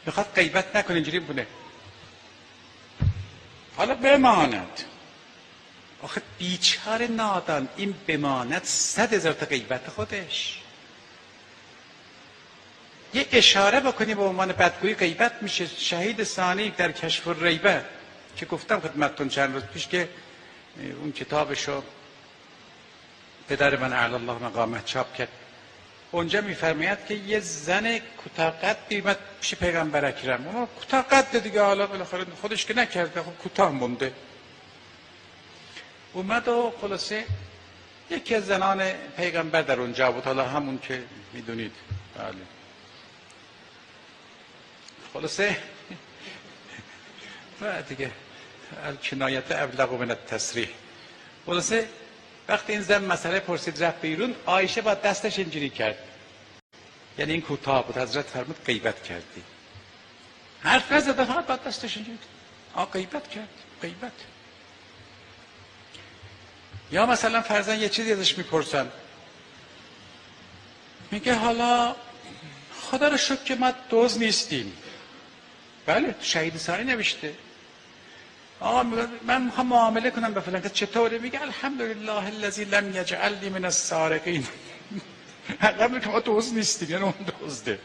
میخواد غیبت نکنه، اینجوری بونه. حالا بماند. آخه بیچاره نادان، این بماند 100,000 تا غیبت خودش. یه اشاره بکنی به عنوان بدگویی غیبت میشه. شهید ثانی در کشف الریبه که گفتم خدمتتون چند روز پیش که اون کتابشو پدر من اعلی الله مقامه چاپ کرد، اونجا میفرماید که یه زن کوتاه قد اومد پیش پیغمبر اکرم. اون کوتاه قد دیگه، حالا بالاخره خودش که نکرده، خب کوتاه مونده. اومد و خلاصه یکی از زنان پیغمبر در اونجا بود، حالا همون که میدونید. بله. خلاصه دیگه الکنایت ابلغ من التصریح. خلاصه وقتی این زن مسئله پرسید رفت بیرون، عایشه با دستش اینجوری کرد، یعنی این کوتاه بود. حضرت فرمود غیبت کردی. حرف نزد، فقط با دستش اینجوری غیبت کرد. غیبت. یا مثلا فرضاً یه چیزی ازش میپرسن، میگه حالا خدا رو شکر که ما دزد نیستیم. بله، شهید ثانی نوشته. آقا من میخوام معامله کنم به فلان، چطوره؟ میگه الحمدلله الذی لم یجعلنی من السارقین. حقا میگه ما دزد نیستیم، یعنی اون دزده.